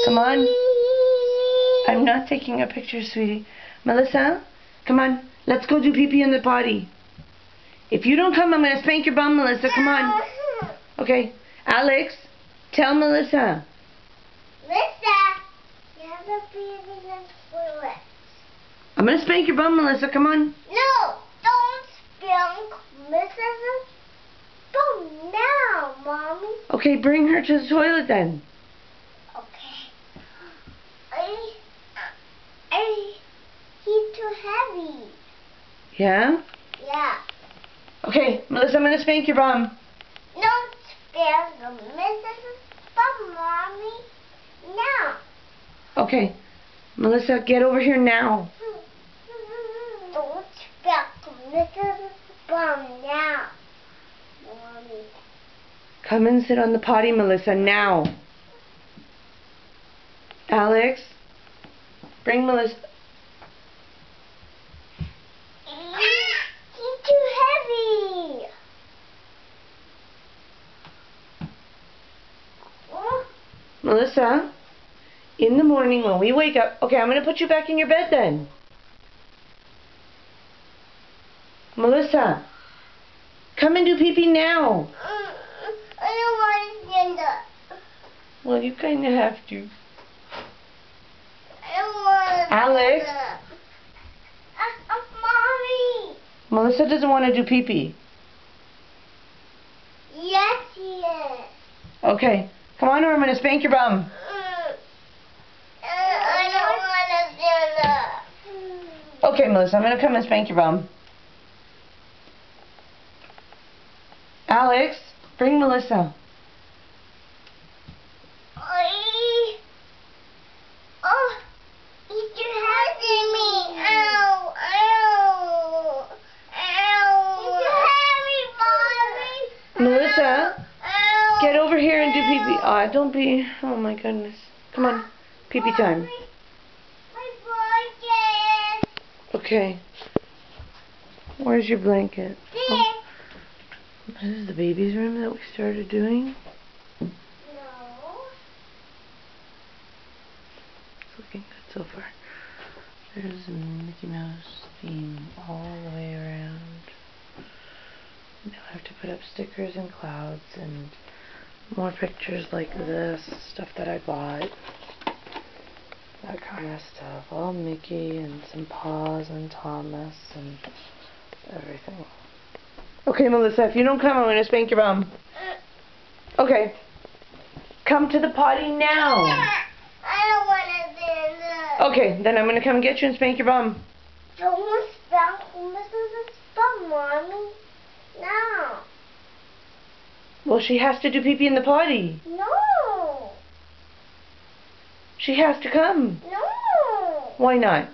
Come on. I'm not taking a picture, sweetie. Melissa, come on. Let's go do pee-pee in the potty. If you don't come, I'm going to spank your bum, Melissa. Come on. Okay. Alex, tell Melissa. Melissa, you have a pee in the toilet. I'm going to spank your bum, Melissa. Come on. No, don't spank Mrs. bum now, Mommy. Okay, bring her to the toilet then. He's too heavy. Yeah? Yeah. Okay, Melissa, I'm going to spank your bum. Don't spank Mrs. bum, Mommy. Now. Okay. Melissa, get over here now. Don't spank Mrs. bum now, Mommy. Come and sit on the potty, Melissa, now. Alex, bring Melissa. He's too heavy. Melissa, in the morning when we wake up... Okay, I'm going to put you back in your bed then. Melissa, come and do pee-pee now. I don't want to stand up. Well, you kind of have to. I don't want to Alex? stand up. Mommy. Melissa doesn't want to do pee-pee. Yes, he is. Okay, come on or I'm going to spank your bum. I don't want to stand up. Okay, Melissa, I'm going to come and spank your bum. Alex, bring Melissa. Oh, he's too heavy me. Ow, ow, ow. He's too heavy, Mommy. Melissa, Ow, get over here and do pee-pee. Oh, don't be... Oh, my goodness. Come on, pee-pee time. My blanket. Okay. Where's your blanket? There. Oh, this is the baby's room that we started doing. No. It's looking good so far. There's a Mickey Mouse theme all the way around. Now I have to put up stickers and clouds and more pictures like this, stuff that I bought. That kind of stuff. All Mickey and some paws and Thomas and everything. Okay, Melissa, if you don't come, I'm going to spank your bum. Okay. Come to the potty now. I don't want to stand up. Okay, then I'm going to come get you and spank your bum. Don't spank Mrs. bum, Mommy. No. Well, she has to do pee-pee in the potty. No. She has to come. No. Why not?